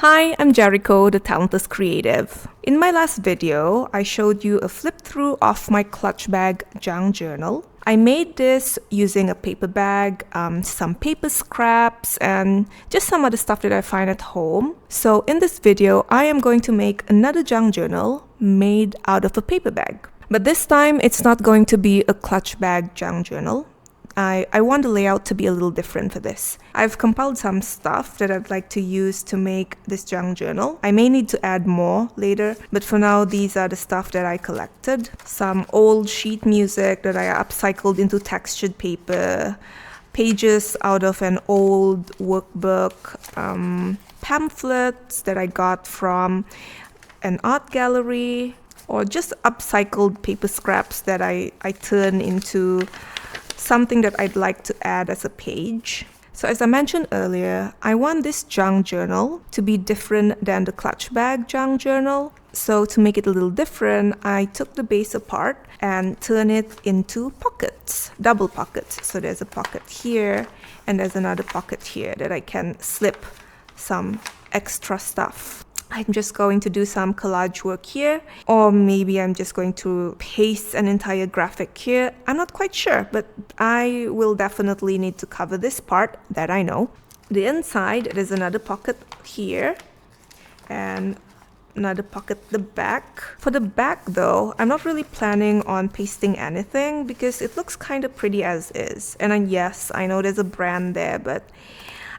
Hi, I'm Jericho, the Talentless Creative. In my last video, I showed you a flip through of my clutch bag junk journal. I made this using a paper bag, some paper scraps, and just some other stuff that I find at home. So in this video, I am going to make another junk journal made out of a paper bag. But this time, it's not going to be a clutch bag junk journal. I want the layout to be a little different for this. I've compiled some stuff that I'd like to use to make this junk journal. I may need to add more later, but for now these are the stuff that I collected. Some old sheet music that I upcycled into textured paper, pages out of an old workbook, pamphlets that I got from an art gallery, or just upcycled paper scraps that I turned into something that I'd like to add as a page. So as I mentioned earlier, I want this junk journal to be different than the clutch bag junk journal. So to make it a little different, I took the base apart and turned it into pockets, double pockets. So there's a pocket here and there's another pocket here that I can slip some extra stuff. I'm just going to do some collage work here, or maybe I'm just going to paste an entire graphic here. I'm not quite sure, but I will definitely need to cover this part, that I know. The inside, there's another pocket here, and another pocket at the back. For the back though, I'm not really planning on pasting anything because it looks kind of pretty as is. And then yes, I know there's a brand there, but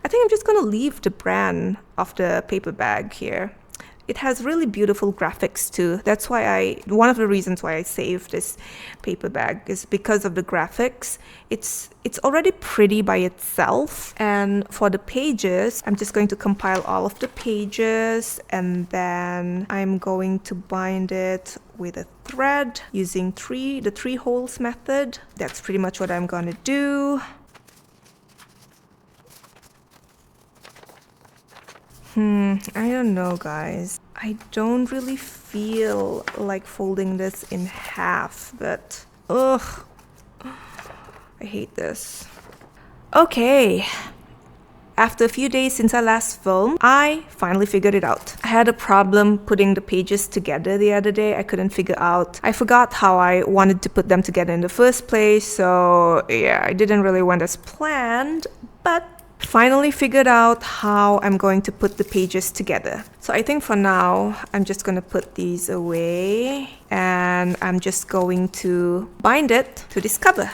I think I'm just going to leave the brand of the paper bag here. It has really beautiful graphics too. That's why one of the reasons why I saved this paper bag is because of the graphics. It's already pretty by itself. And for the pages, I'm just going to compile all of the pages and then I'm going to bind it with a thread using the three holes method. That's pretty much what I'm going to do. I don't know, guys. I don't really feel like folding this in half, but ugh, I hate this. Okay, after a few days since I last filmed, I finally figured it out. I had a problem putting the pages together the other day. I couldn't figure out. I forgot how I wanted to put them together in the first place, so yeah, I didn't really went as planned, but finally figured out how I'm going to put the pages together. So I think for now, I'm just going to put these away and I'm just going to bind it to this cover.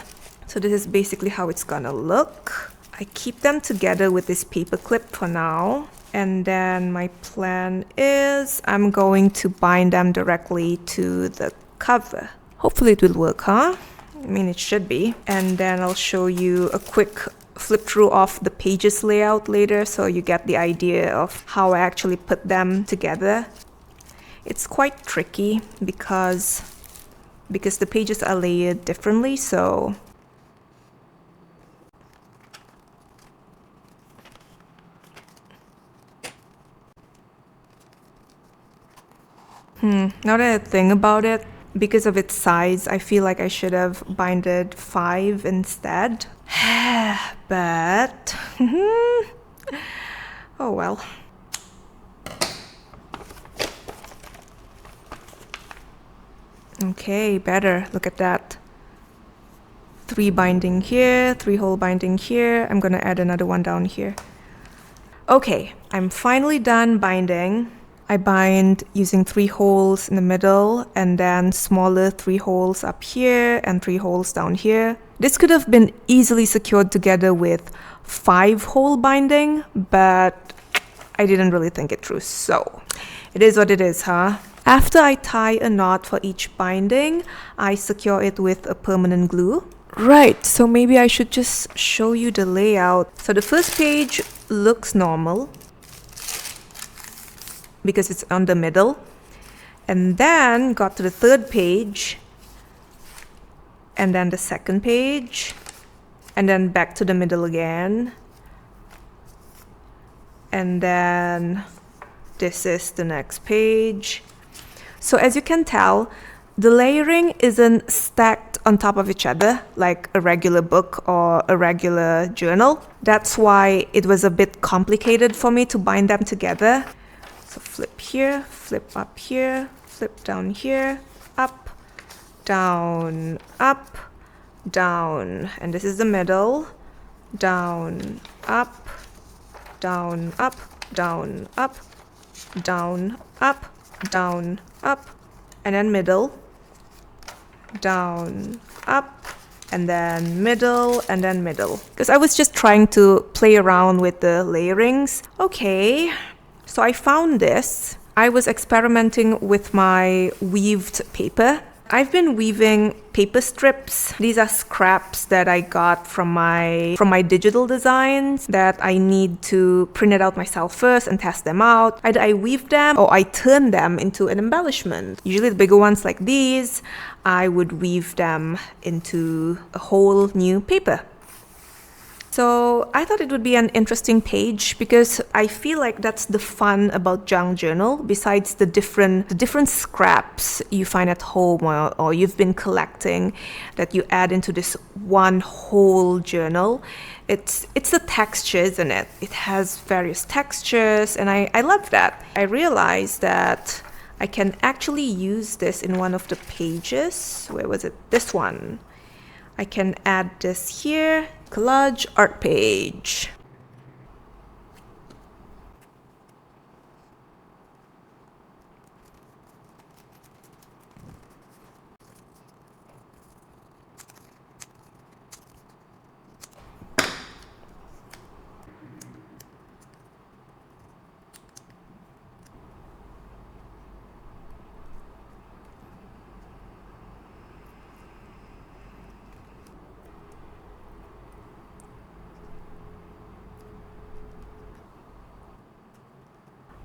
So this is basically how it's gonna look. I keep them together with this paper clip for now. And then my plan is I'm going to bind them directly to the cover. Hopefully it will work, huh? I mean, it should be. And then I'll show you a quick flip through of the pages layout later so you get the idea of how I actually put them together. It's quite tricky because the pages are layered differently, so now that I think about it, because of its size, I feel like I should have binded 5 instead. But oh well. Okay, better. Look at that. 3 binding here, 3 hole binding here. I'm gonna add another one down here. Okay, I'm finally done binding. I bind using 3 holes in the middle and then smaller 3 holes up here and 3 holes down here. This could have been easily secured together with 5 hole binding, but I didn't really think it through, so it is what it is, huh? After I tie a knot for each binding, I secure it with a permanent glue. Right, so maybe I should just show you the layout. So the first page looks normal because it's on the middle, and then got to the third page, and then the second page, and then back to the middle again, and then this is the next page. So as you can tell, the layering isn't stacked on top of each other like a regular book or a regular journal. That's why it was a bit complicated for me to bind them together. So flip here, flip up here, flip down here, up, down, up, down, and this is the middle, down, up, down, up, down, up, down, up, down, up, and then middle, down, up, and then middle, and then middle. Because I was just trying to play around with the layerings. Okay, so I found this. I was experimenting with my weaved paper. I've been weaving paper strips. These are scraps that I got from my digital designs that I need to print it out myself first and test them out. Either I weave them or I turn them into an embellishment. Usually the bigger ones like these, I would weave them into a whole new paper. So I thought it would be an interesting page because I feel like that's the fun about junk journal. Besides the different scraps you find at home or you've been collecting that you add into this one whole journal, it's the textures in it. It has various textures, and I love that. I realized that I can actually use this in one of the pages. Where was it? This one. I can add this here. Collage art page.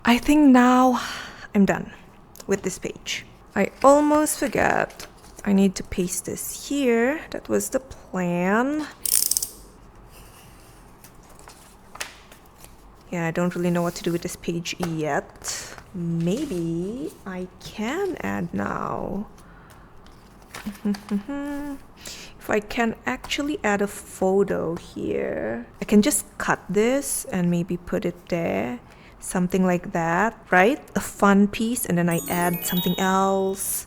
I think now I'm done with this page. I almost forgot. I need to paste this here. That was the plan. Yeah, I don't really know what to do with this page yet. Maybe I can add now. If I can actually add a photo here, I can just cut this and maybe put it there. Something like that, right? A fun piece, and then I add something else.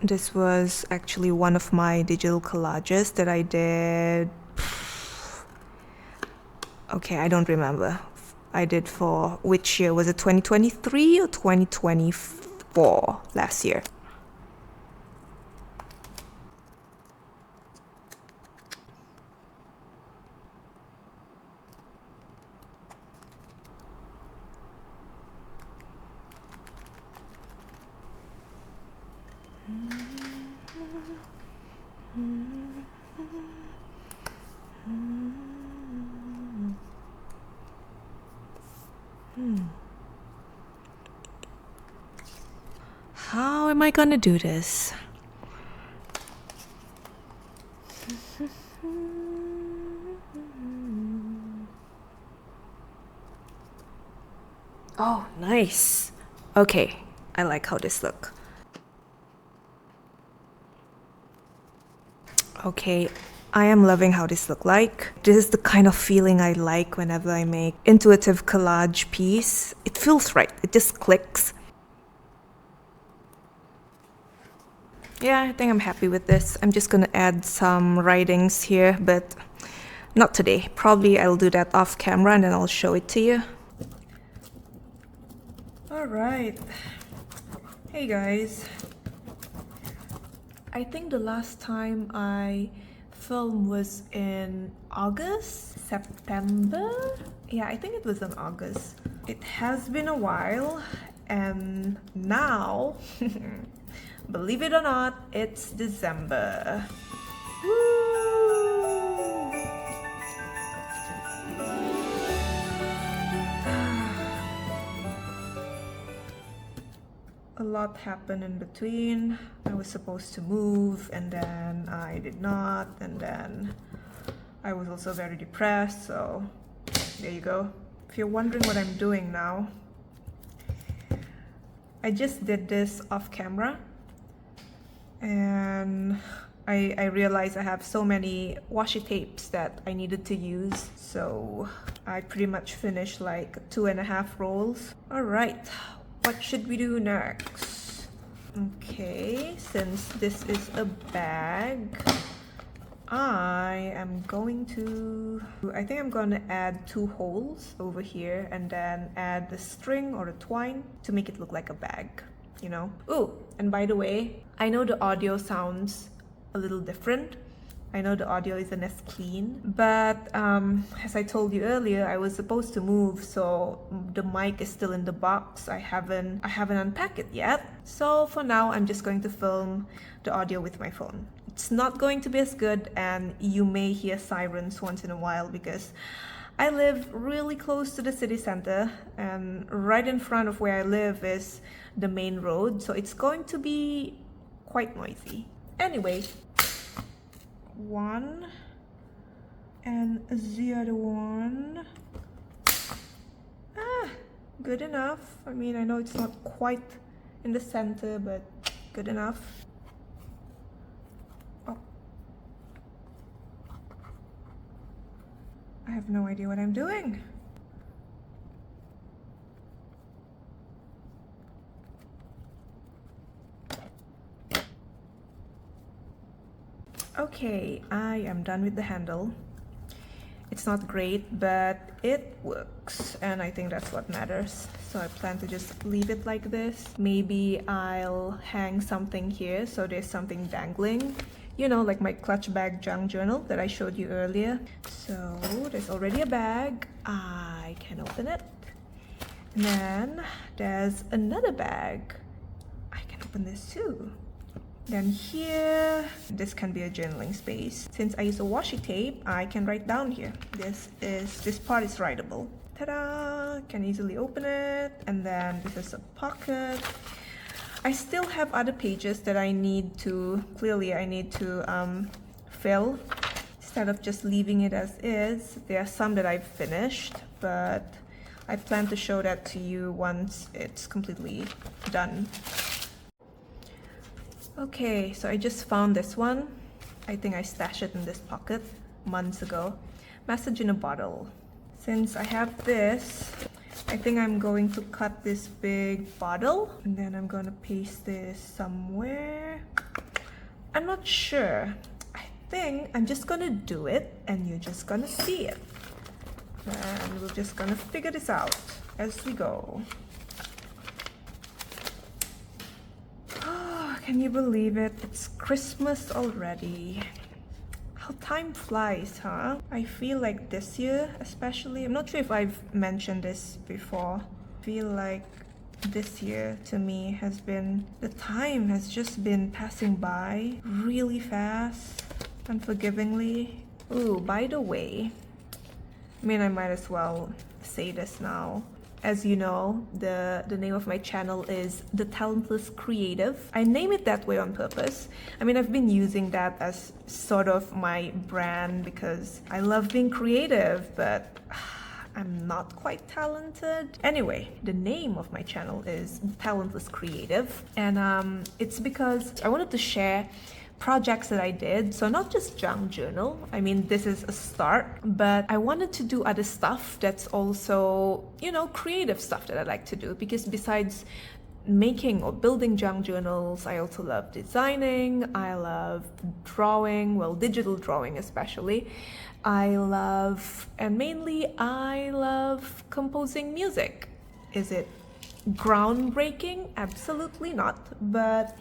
This was actually one of my digital collages that I did. Okay, I don't remember. I did for which year? Was it 2023 or 2024? Last year. How am I gonna do this? Oh, nice. Okay, I like how this looks. Okay, I am loving how this looks like. This is the kind of feeling I like whenever I make intuitive collage piece. It feels right, it just clicks. Yeah, I think I'm happy with this. I'm just gonna add some writings here, but not today. Probably I'll do that off camera and then I'll show it to you. Alright. Hey guys. I think the last time I filmed was in August? September? Yeah, I think it was in August. It has been a while, and now believe it or not, it's December. Woo! A lot happened in between. I was supposed to move and then I did not, and then I was also very depressed, so there you go. If you're wondering what I'm doing now, I just did this off camera. And I realized I have so many washi tapes that I needed to use, so I pretty much finished like 2.5 rolls. All right, what should we do next? Okay, since this is a bag, I think I'm gonna add 2 holes over here and then add the string or the twine to make it look like a bag, you know? Oh, and by the way, I know the audio sounds a little different. I know the audio isn't as clean, but as I told you earlier, I was supposed to move, so the mic is still in the box. I haven't unpacked it yet. So for now, I'm just going to film the audio with my phone. It's not going to be as good, and you may hear sirens once in a while because I live really close to the city center, and right in front of where I live is the main road, so it's going to be quite noisy. Anyway, one and the other one. Good enough. I mean, I know it's not quite in the center, but good enough. Oh, I have no idea what I'm doing. Okay, I am done with the handle. It's not great, but it works, and I think that's what matters. So I plan to just leave it like this. Maybe I'll hang something here so there's something dangling. You know, like my clutch bag junk journal that I showed you earlier. So there's already a bag. I can open it. And then there's another bag. I can open this too. Then here, this can be a journaling space. Since I use a washi tape, I can write down here. This part is writable. Ta-da! Can easily open it. And then this is a pocket. I still have other pages that I need to fill instead of just leaving it as is. There are some that I've finished, but I plan to show that to you once it's completely done. Okay, so I just found this one. I think I stashed it in this pocket months ago. Message in a bottle. Since I have this, I think I'm going to cut this big bottle and then I'm going to paste this somewhere. I'm not sure. I think I'm just going to do it and you're just going to see it. And we're just going to figure this out as we go. Can you believe it? It's Christmas already. How time flies, huh? I feel like this year especially, I'm not sure if I've mentioned this before, I feel like this year to me the time has just been passing by really fast, unforgivingly. Ooh, by the way, I mean, I might as well say this now. As you know, the name of my channel is The Talentless Creative. I name it that way on purpose. I mean, I've been using that as sort of my brand because I love being creative, but I'm not quite talented. Anyway, the name of my channel is The Talentless Creative, and it's because I wanted to share projects that I did. So not just junk journal, I mean, this is a start, but I wanted to do other stuff that's also, you know, creative stuff that I like to do, because besides making or building junk journals, I also love designing, I love drawing, well, digital drawing especially. I love composing music. Is it groundbreaking? Absolutely not, but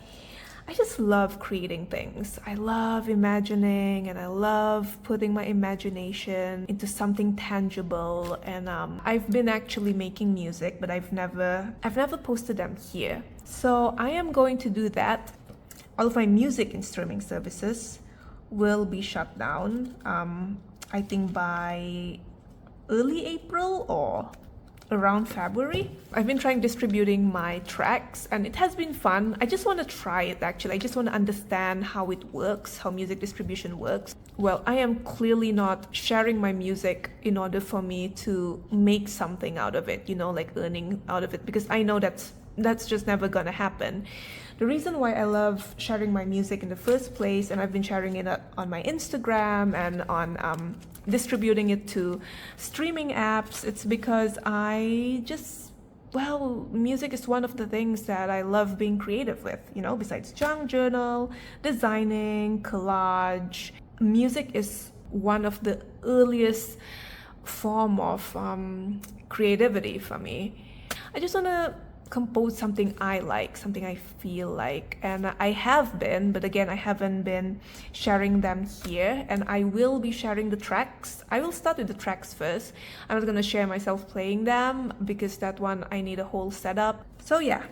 I just love creating things. I love imagining and I love putting my imagination into something tangible. And I've been actually making music, but I've never posted them here. So I am going to do that. All of my music and streaming services will be shut down. I think by early April or around February. I've been trying distributing my tracks and it has been fun. I just want to try it actually. I just want to understand how it works, how music distribution works. Well, I am clearly not sharing my music in order for me to make something out of it, you know, like earning out of it, because I know that's just never gonna happen. The reason why I love sharing my music in the first place, and I've been sharing it on my Instagram and on distributing it to streaming apps, it's because well, music is one of the things that I love being creative with, you know, besides junk journal, designing, collage. Music is one of the earliest form of creativity for me. I just want to compose something I like, something I feel like, and I have been, but again, I haven't been sharing them here, and I will be sharing the tracks. I will start with the tracks first. I'm not gonna share myself playing them because that one I need a whole setup. So yeah,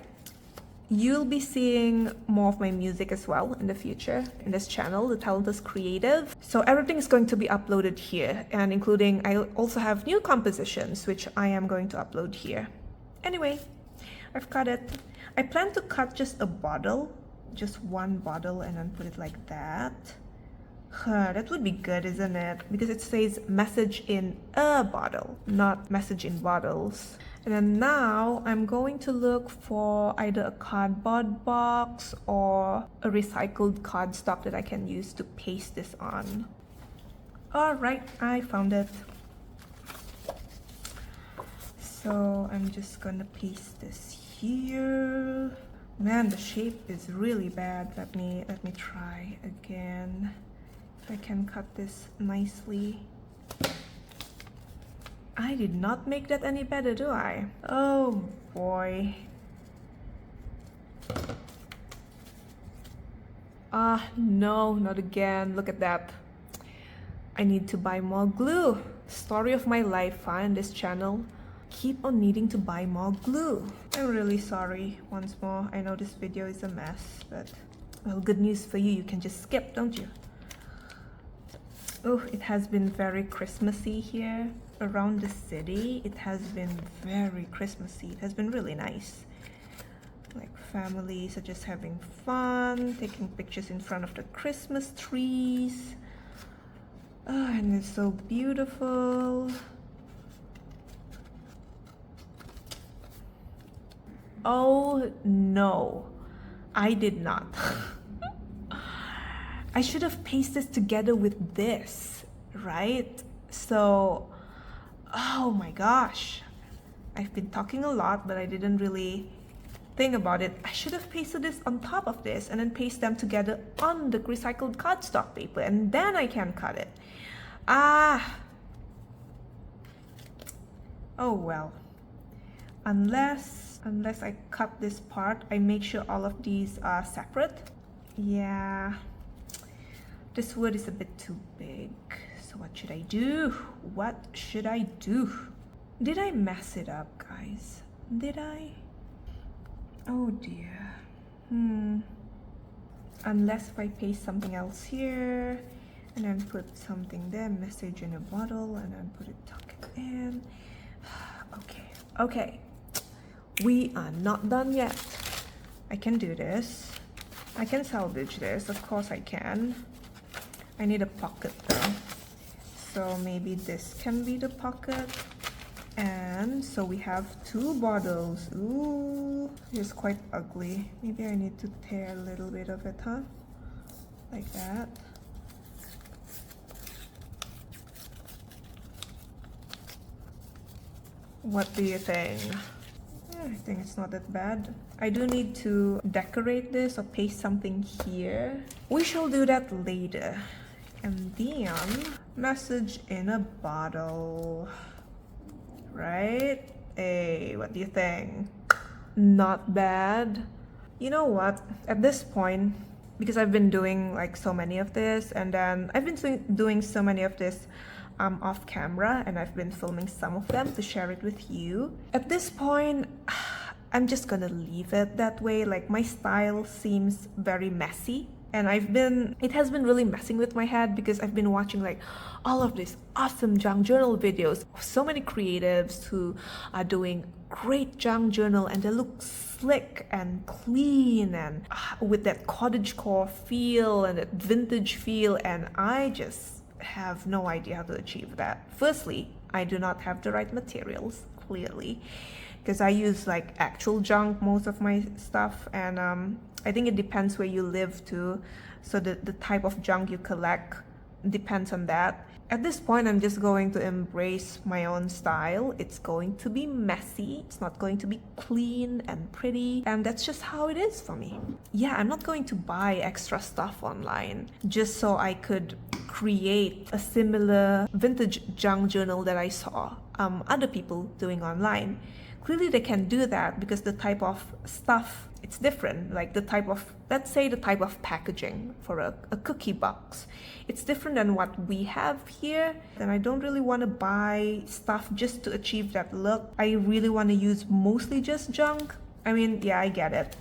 you'll be seeing more of my music as well in the future in this channel, The Talentless Creative. So everything is going to be uploaded here, and including, I also have new compositions which I am going to upload here. Anyway, I've cut it. I plan to cut just a bottle, just one bottle, and then put it like that. That would be good, isn't it? Because it says message in a bottle, not message in bottles. And then now I'm going to look for either a cardboard box or a recycled cardstock that I can use to paste this on. Alright, I found it. So I'm just gonna paste this here. Man, the shape is really bad. Let me try again. If I can cut this nicely. I did not make that any better, do I? Oh boy. No, not again. Look at that. I need to buy more glue. Story of my life, on this channel. Keep on needing to buy more glue. I'm really sorry once more. I know this video is a mess, but well, good news for you, you can just skip, don't you? Oh, it has been very Christmassy here around the city. It has been very Christmassy. It has been really nice. Like families are just having fun, taking pictures in front of the Christmas trees. Oh, and it's so beautiful. Oh no, I did not. I should have pasted this together with this, right? So, oh my gosh. I've been talking a lot, but I didn't really think about it. I should have pasted this on top of this and then paste them together on the recycled cardstock paper, and then I can cut it. Oh well. Unless I cut this part, I make sure all of these are separate. Yeah, this wood is a bit too big. So what should I do? What should I do? Did I mess it up, guys? Did I? Oh dear. Unless if I paste something else here and then put something there, message in a bottle, and then put it, tuck it in. Okay. We are not done yet. I can do this. I can salvage this. Of course I can. I need a pocket though. So maybe this can be the pocket. And so we have two bottles. Ooh, it's quite ugly. Maybe I need to tear a little bit of it, huh? Like that. What do you think? I think it's not that bad. I do need to decorate this or paste something here. We shall do that later. And then, message in a bottle. Right? Hey, what do you think? Not bad. You know what? At this point, because I've been doing like so many of this, and then I've been doing so many of this off camera, and I've been filming some of them to share it with you. At this point, I'm just gonna leave it that way. Like, my style seems very messy, and it has been really messing with my head because I've been watching like all of these awesome junk journal videos. So many creatives who are doing great junk journal, and they look slick and clean and with that cottagecore feel and that vintage feel, and I just have no idea how to achieve that. Firstly, I do not have the right materials, clearly, because I use like actual junk most of my stuff, and I think it depends where you live too. So the type of junk you collect depends on that. At this point, I'm just going to embrace my own style. It's going to be messy. It's not going to be clean and pretty. And that's just how it is for me. Yeah, I'm not going to buy extra stuff online just so I could create a similar vintage junk journal that I saw other people doing online. Clearly they can do that because the type of stuff, it's different. Like the type of, let's say the type of packaging for a cookie box, it's different than what we have here. And I don't really want to buy stuff just to achieve that look. I really want to use mostly just junk. I mean, yeah, I get it.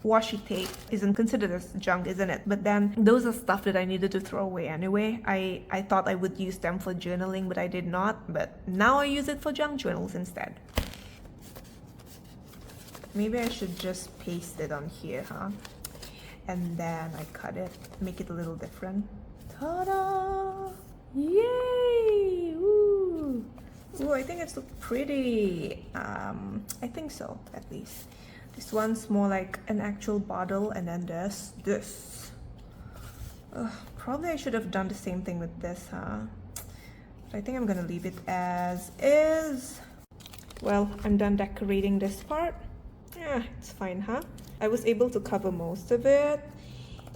Washi tape isn't considered as junk, isn't it? But then those are stuff that I needed to throw away anyway. I thought I would use them for journaling, but I did not. But now I use it for junk journals instead. Maybe I should just paste it on here, huh? And then I cut it, make it a little different. Ta-da! Yay! Ooh! Ooh, I think it's look pretty. I think so, at least. This one's more like an actual bottle, and then there's this. Probably I should have done the same thing with this, huh? But I think I'm gonna leave it as is. Well, I'm done decorating this part. Yeah, it's fine, huh? I was able to cover most of it,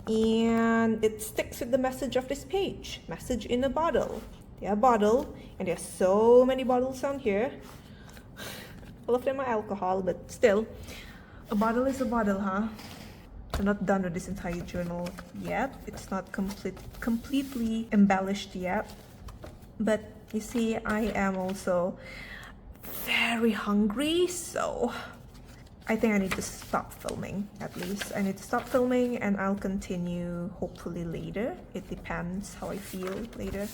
and it sticks with the message of this page. Message in a bottle. Yeah, bottle, and there's so many bottles down here. All of them are alcohol, but still, a bottle is a bottle, huh? I'm not done with this entire journal yet. It's not completely embellished yet. But you see, I am also very hungry, so I think I need to stop filming, at least. I need to stop filming, and I'll continue hopefully later. It depends how I feel later.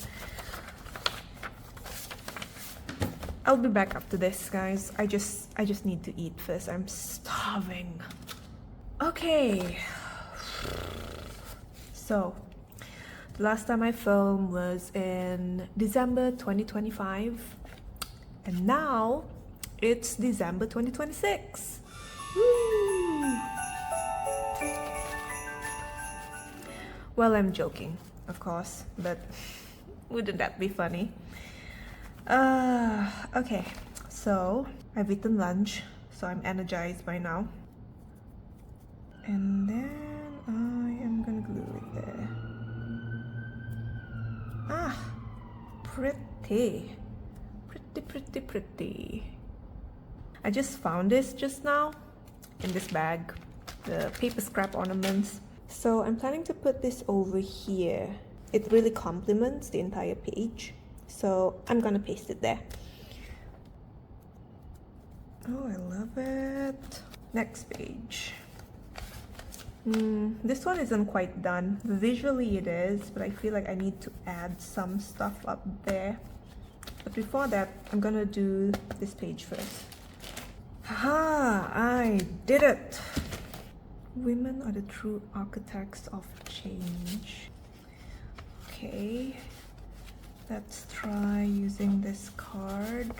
I'll be back after this, guys. I just need to eat first. I'm starving. Okay. So, the last time I filmed was in December 2025. And now, it's December 2026. Woo! Well, I'm joking, of course, but wouldn't that be funny? Okay, so I've eaten lunch, so I'm energized by now. And then I am gonna glue it there. Ah, pretty. Pretty. I just found this just now in this bag, the paper scrap ornaments. So I'm planning to put this over here. It really complements the entire page. So I'm gonna paste it there. Oh, I love it. Next page. This one isn't quite done. Visually it is, but I feel like I need to add some stuff up there. But before that, I'm gonna do this page first. Haha, I did it! Women are the true architects of change. Okay, let's try using this card.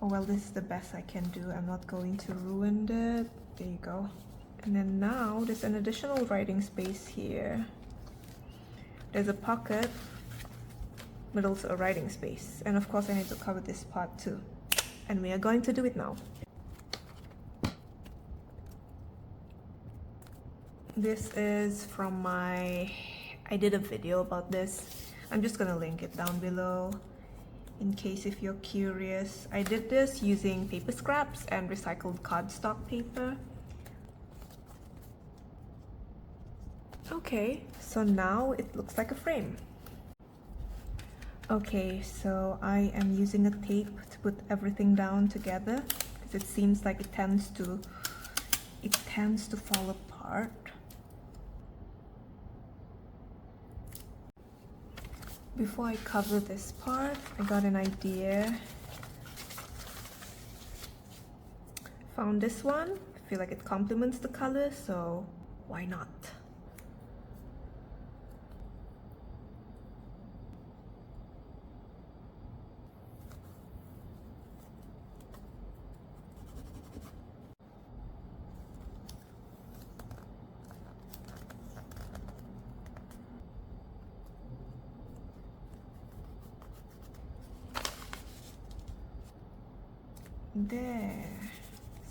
Oh well, this is the best I can do. I'm not going to ruin it. There you go. And then now there's an additional writing space here. There's a pocket, but also a writing space. And of course I need to cover this part too. And we are going to do it now. This is from I did a video about this. I'm just gonna link it down below in case if you're curious. I did this using paper scraps and recycled cardstock paper. Okay, so now it looks like a frame. Okay, so I am using a tape to put everything down together because it seems like it tends to fall apart. Before I cover this part, I got an idea. Found this one. I feel like it complements the color, so why not? there.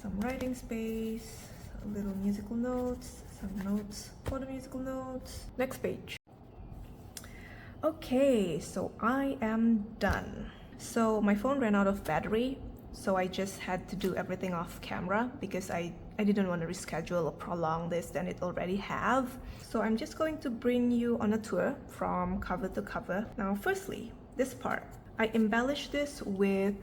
Some writing space, a little musical notes, some notes for the musical notes. Next page. Okay, so I am done. So my phone ran out of battery, so I just had to do everything off camera because I didn't want to reschedule or prolong this than it already have. So I'm just going to bring you on a tour from cover to cover. Now firstly, this part. I embellished this with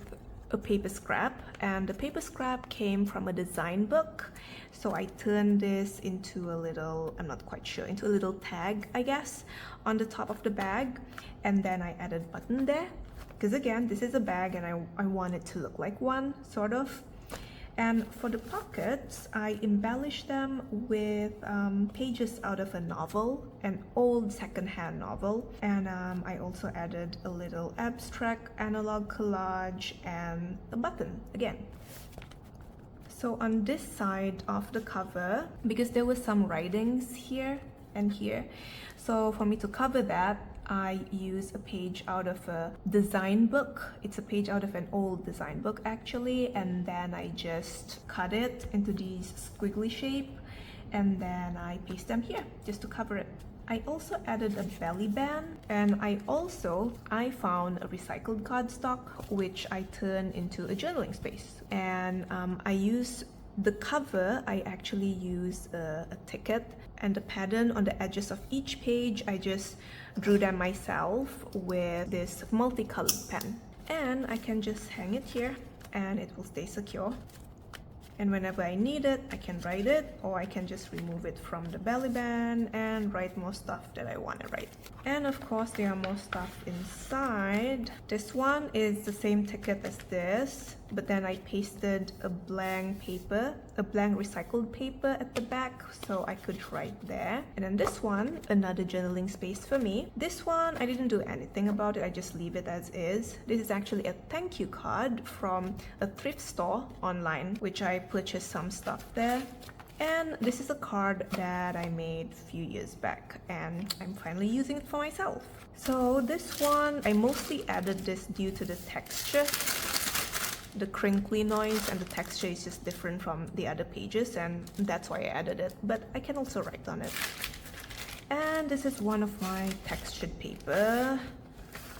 a paper scrap, and the paper scrap came from a design book. So I turned this into a little, I'm not quite sure, into a little tag, I guess, on the top of the bag. And then I added button there. Because again, this is a bag and I want it to look like one, sort of. And for the pockets, I embellished them with pages out of a novel, an old secondhand novel. And I also added a little abstract analog collage and a button again. So on this side of the cover, because there were some writings here and here, so for me to cover that, I use a page out of a design book. It's a page out of an old design book actually, and then I just cut it into these squiggly shape, and then I paste them here just to cover it. I also added a belly band, and I found a recycled cardstock which I turned into a journaling space. And I use the cover, I actually use a ticket, and the pattern on the edges of each page I just drew them myself with this multicolored pen. And I can just hang it here and it will stay secure. And whenever I need it, I can write it, or I can just remove it from the belly band and write more stuff that I want to write. And of course, there are more stuff inside. This one is the same ticket as this, but then I pasted a blank paper, a blank recycled paper at the back, so I could write there. And then this one, another journaling space for me. This one, I didn't do anything about it, I just leave it as is. This is actually a thank you card from a thrift store online, which I purchased some stuff there. And this is a card that I made a few years back, and I'm finally using it for myself. So this one, I mostly added this due to the texture. The crinkly noise and the texture is just different from the other pages, and that's why I added it, but I can also write on it. And this is one of my textured paper.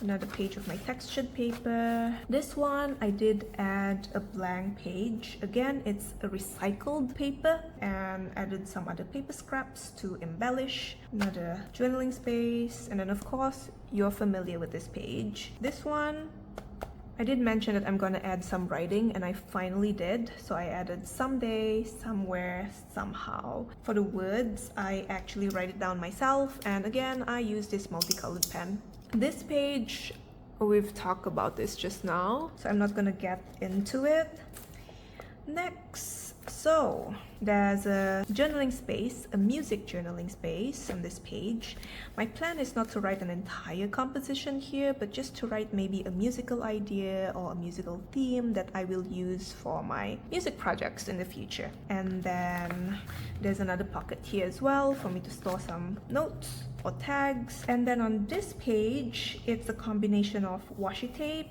Another page of my textured paper. This one I did add a blank page. Again, it's a recycled paper, and added some other paper scraps to embellish. Another journaling space, and then of course you're familiar with this page. This one, I did mention that I'm gonna add some writing, and I finally did. So I added someday, somewhere, somehow. For the words, I actually write it down myself, and again I use this multicolored pen. This page, we've talked about this just now, so I'm not gonna get into it. Next, so there's a journaling space, a music journaling space on this page. My plan is not to write an entire composition here, but just to write maybe a musical idea or a musical theme that I will use for my music projects in the future. And then there's another pocket here as well for me to store some notes or tags. And then on this page, it's a combination of washi tape,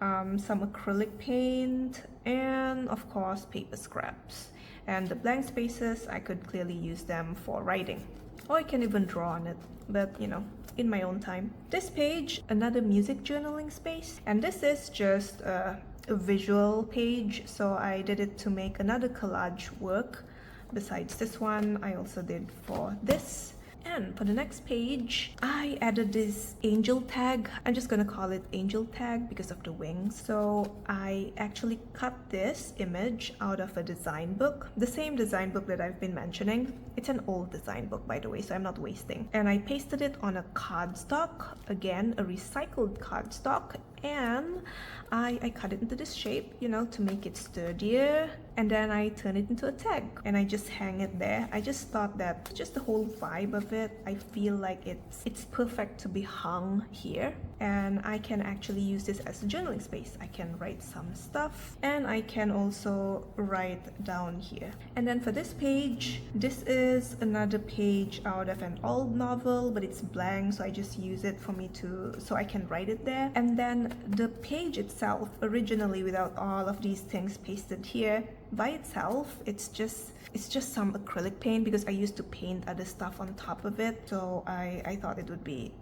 some acrylic paint, and of course paper scraps. And the blank spaces, I could clearly use them for writing, or I can even draw on it, but you know, in my own time. This page, another music journaling space, and this is just a visual page, so I did it to make another collage work. Besides this one, I also did for this. And for the next page, I added this angel tag. I'm just gonna call it angel tag because of the wings. So I actually cut this image out of a design book, the same design book that I've been mentioning. It's an old design book, by the way, so I'm not wasting. And I pasted it on a cardstock, again, a recycled cardstock, and I cut it into this shape, you know, to make it sturdier, and then I turn it into a tag and I just hang it there. I just thought that just the whole vibe of it, I feel like it's perfect to be hung here. and I can actually use this as a journaling space. I can write some stuff, and I can also write down here. And then for this page, this is another page out of an old novel, but it's blank, so I just use it for me to, so I can write it there. And then the page itself, originally without all of these things pasted here, by itself, it's just some acrylic paint, because I used to paint other stuff on top of it. So I thought it would be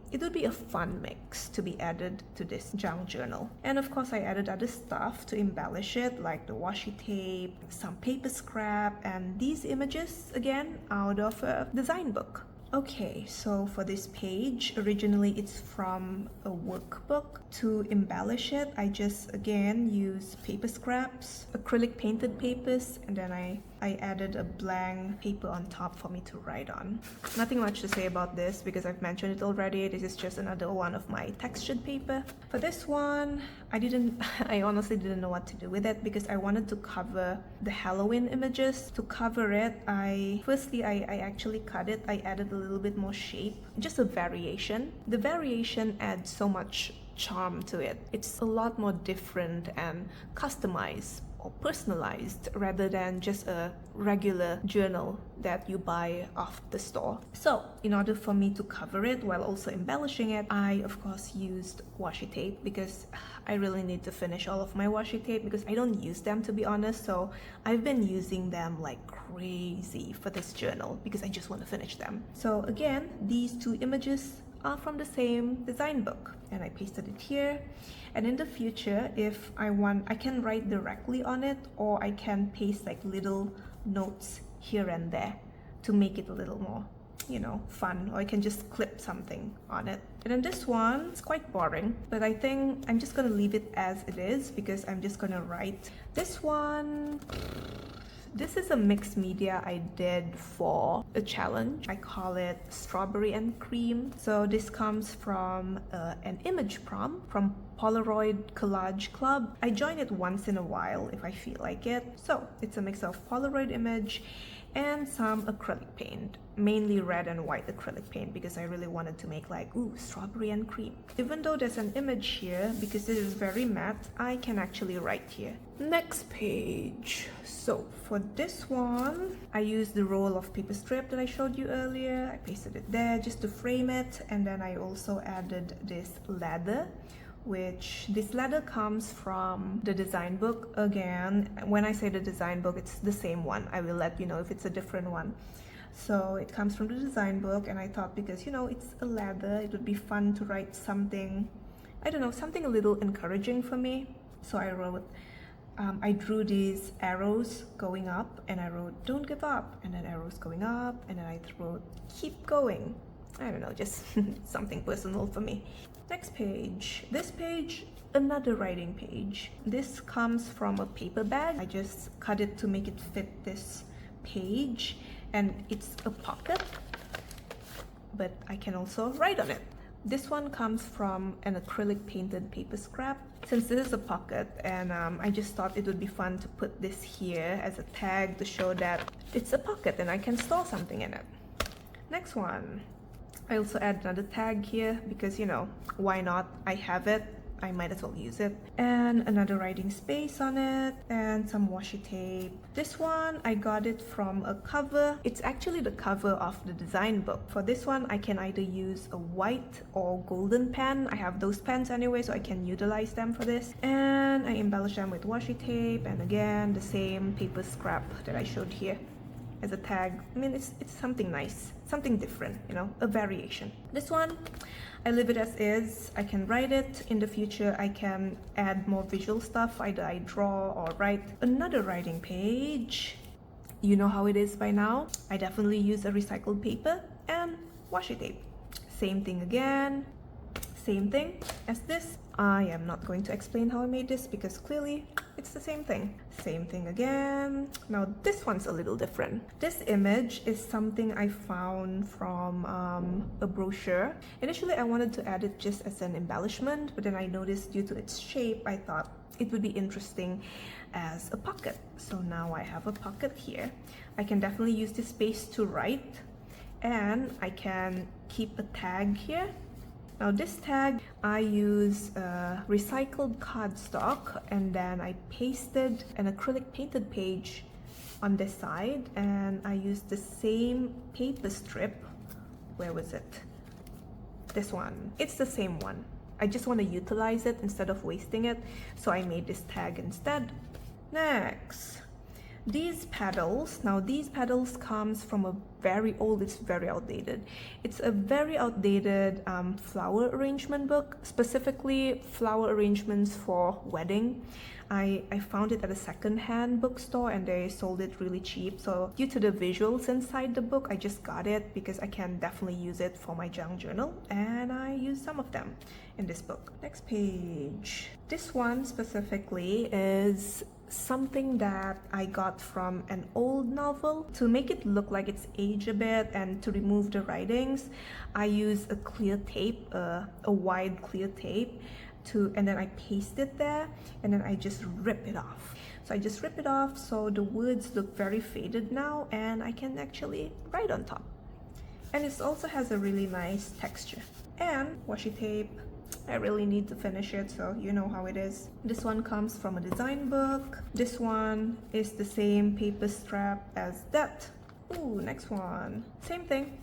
a fun mix to be added to this junk journal. And of course I added other stuff to embellish it, like the washi tape, some paper scrap, and these images again out of a design book. Okay, so for this page, originally it's from a workbook. To embellish it, I just again use paper scraps, acrylic painted papers, and then I added a blank paper on top for me to write on. Nothing much to say about this because I've mentioned it already. This is just another one of my textured paper. For this one, I honestly didn't know what to do with it because I wanted to cover the Halloween images. To cover it, I actually cut it. I added a little bit more shape, just a variation. The variation adds so much charm to it. It's a lot more different and customized or personalized rather than just a regular journal that you buy off the store. So in order for me to cover it while also embellishing it, I of course used washi tape because I really need to finish all of my washi tape because I don't use them, to be honest. So I've been using them like crazy for this journal because I just want to finish them. So again, these two images are from the same design book, and I pasted it here. And in the future, if I want, I can write directly on it, or I can paste like little notes here and there to make it a little more, you know, fun, or I can just clip something on it. And then this one, it's quite boring, but I think I'm just gonna leave it as it is because I'm just gonna write. This one, this is a mixed media I did for a challenge. I call it Strawberry and Cream. So this comes from an image prompt from Polaroid Collage Club. I join it once in a while if I feel like it. So it's a mix of Polaroid image and some acrylic paint, mainly red and white acrylic paint because I really wanted to make like, ooh, strawberry and cream. Even though there's an image here, because it is very matte, I can actually write here. Next page. So for this one, I used the roll of paper strip that I showed you earlier. I pasted it there just to frame it, and then I also added this ladder, which this ladder comes from the design book. Again, when I say the design book, it's the same one. I will let you know if it's a different one. So it comes from the design book, and I thought because, you know, it's a ladder, it would be fun to write something, I don't know, something a little encouraging for me. So I wrote, I drew these arrows going up, and I wrote, don't give up, and then arrows going up, and then I wrote, keep going. I don't know, just something personal for me. Next page. This page, another writing page. This comes from a paper bag. I just cut it to make it fit this page, and it's a pocket, but I can also write on it. This one comes from an acrylic painted paper scrap. Since this is a pocket, and I just thought it would be fun to put this here as a tag to show that it's a pocket and I can store something in it. Next one. I also add another tag here because, you know, why not? I have it, I might as well use it. And another writing space on it, and some washi tape. This one, I got it from a cover. It's actually the cover of the design book. For this one, I can either use a white or golden pen. I have those pens anyway, so I can utilize them for this. And I embellish them with washi tape, and again, the same paper scrap that I showed here as a tag. I mean, it's something nice, something different, you know, a variation. This one, I leave it as is. I can write it. In the future, I can add more visual stuff. Either I draw or write. Another writing page. You know how it is by now. I definitely use a recycled paper and washi tape. Same thing again. Same thing as this. I am not going to explain how I made this because clearly it's the same thing. Same thing again. Now this one's a little different. This image is something I found from a brochure. Initially I wanted to add it just as an embellishment, but then I noticed due to its shape, I thought it would be interesting as a pocket. So now I have a pocket here. I can definitely use this space to write, and I can keep a tag here Now this tag, I use recycled cardstock, and then I pasted an acrylic painted page on this side, and I used the same paper strip. Where was it? This one. It's the same one. I just want to utilize it instead of wasting it, so I made this tag instead. Next, these petals. Now these petals comes from a very old, it's very outdated. It's a very outdated flower arrangement book, specifically flower arrangements for wedding. I found it at a second-hand bookstore and they sold it really cheap. So due to the visuals inside the book, I just got it because I can definitely use it for my junk journal, and I use some of them in this book. Next page. This one specifically is something that I got from an old novel. To make it look like it's aged a bit and to remove the writings, I use a clear tape, a wide clear tape, and then I paste it there, and then I just rip it off. So I just rip it off so the words look very faded now, and I can actually write on top. And it also has a really nice texture. And washi tape, I really need to finish it, so you know how it is. This one comes from a design book. This one is the same paper strap as that. Ooh, next one. Same thing.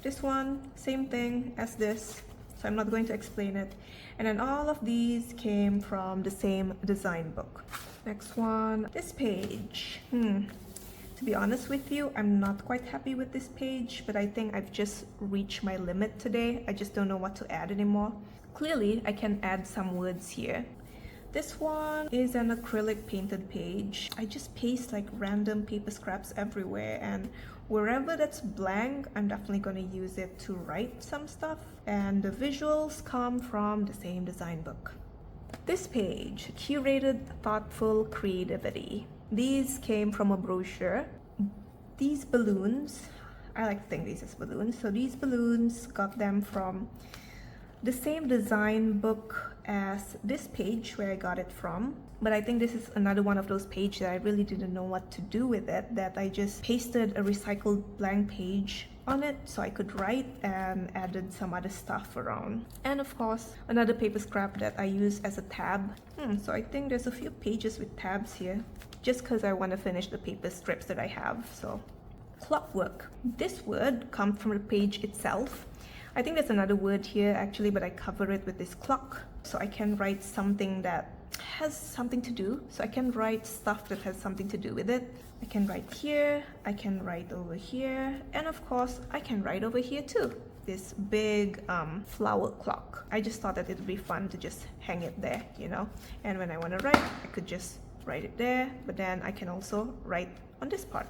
This one, same thing as this. So I'm not going to explain it. And then all of these came from the same design book. Next one, this page. To be honest with you, I'm not quite happy with this page, but I think I've just reached my limit today. I just don't know what to add anymore. Clearly, I can add some words here. This one is an acrylic painted page. I just paste like random paper scraps everywhere, and wherever that's blank, I'm definitely going to use it to write some stuff. And the visuals come from the same design book. This page, curated thoughtful creativity. These came from a brochure. These balloons, I like to think these as balloons. So these balloons, got them from the same design book as this page where I got it from. But I think this is another one of those pages that I really didn't know what to do with it, that I just pasted a recycled blank page on it so I could write, and added some other stuff around. And of course, another paper scrap that I use as a tab. So I think there's a few pages with tabs here, just because I want to finish the paper strips that I have. So clockwork. This word comes from the page itself. I think there's another word here actually, but I cover it with this clock. So I can write something that has something to do. So I can write stuff that has something to do with it. I can write here, I can write over here, and of course I can write over here too. This big flower clock. I just thought that it would be fun to just hang it there, you know. And when I want to write, I could just write it there, but then I can also write on this part.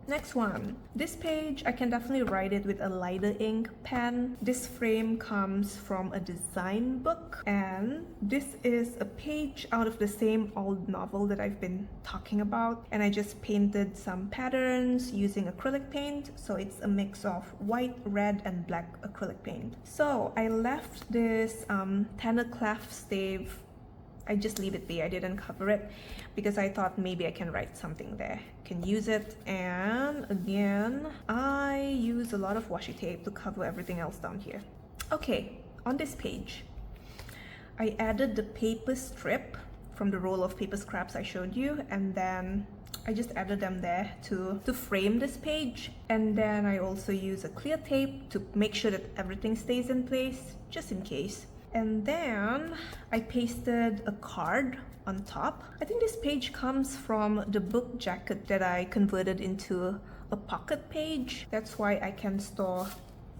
Next one. This page, I can definitely write it with a lighter ink pen. This frame comes from a design book, and this is a page out of the same old novel that I've been talking about, and I just painted some patterns using acrylic paint. So it's a mix of white, red, and black acrylic paint. So I left this tenor clef stave. I just leave it be. I didn't cover it because I thought maybe I can write something there. Can use it. And again, I use a lot of washi tape to cover everything else down here. Okay, on this page, I added the paper strip from the roll of paper scraps I showed you, and then I just added them there to frame this page. And then I also use a clear tape to make sure that everything stays in place, just in case. And then I pasted a card on top. I think this page comes from the book jacket that I converted into a pocket page. That's why I can store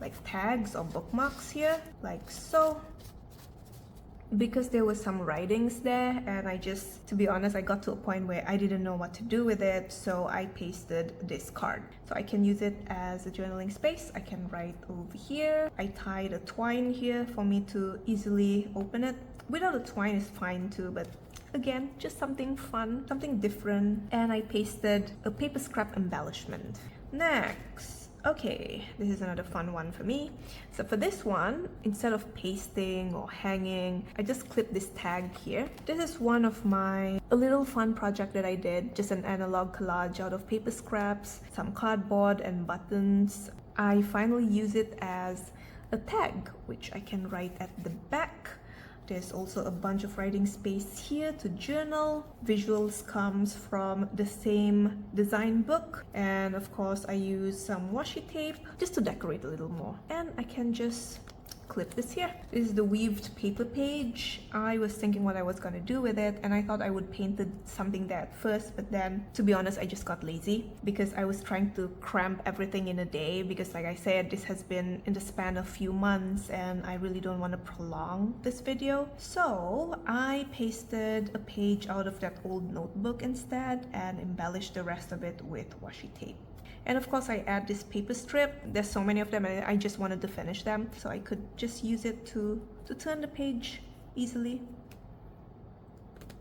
like tags or bookmarks here, like so. Because there was some writings there, and I just, to be honest, I got to a point where I didn't know what to do with it, so I pasted this card. So I can use it as a journaling space. I can write over here. I tied a twine here for me to easily open it. Without a twine is fine too, but again, just something fun, something different. And I pasted a paper scrap embellishment. Next. Okay, this is another fun one for me. So for this one, instead of pasting or hanging, I just clipped this tag here. This is one of a little fun project that I did, just an analog collage out of paper scraps, some cardboard and buttons. I finally use it as a tag, which I can write at the back. There's also a bunch of writing space here to journal. Visuals comes from the same design book. And of course, I use some washi tape just to decorate a little more. And I can just clip this here. This is the weaved paper page. I was thinking what I was gonna do with it, and I thought I would paint something there at first, but then to be honest, I just got lazy because I was trying to cramp everything in a day, because like I said, this has been in the span of few months and I really don't want to prolong this video. So I pasted a page out of that old notebook instead and embellished the rest of it with washi tape. And of course, I add this paper strip. There's so many of them and I just wanted to finish them, so I could just use it to turn the page easily.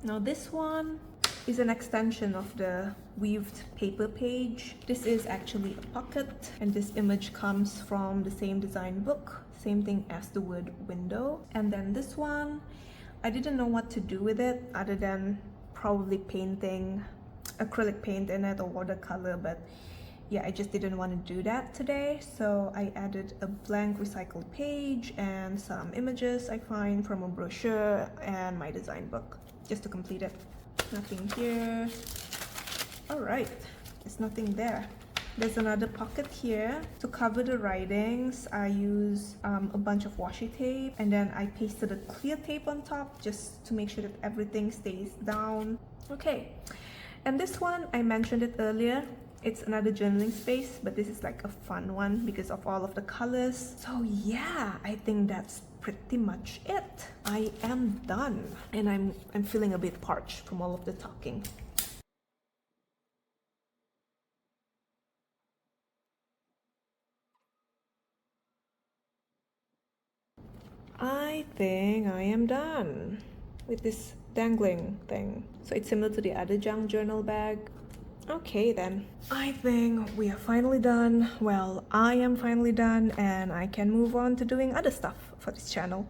Now this one is an extension of the weaved paper page. This is actually a pocket, and this image comes from the same design book, same thing as the word window. And then this one, I didn't know what to do with it other than probably painting acrylic paint in it or watercolor, but yeah, I just didn't want to do that today, so I added a blank recycled page and some images I find from a brochure and my design book, just to complete it. Nothing here. Alright, there's nothing there. There's another pocket here. To cover the writings, I use a bunch of washi tape, and then I pasted a clear tape on top just to make sure that everything stays down. Okay, and this one, I mentioned it earlier. It's another journaling space, but this is like a fun one because of all of the colors. So yeah, I think that's pretty much it. I am done, and I'm feeling a bit parched from all of the talking. I think I am done with this dangling thing. So it's similar to the other junk journal bag. Okay then, I think we are finally done. Well, I am finally done and I can move on to doing other stuff for this channel.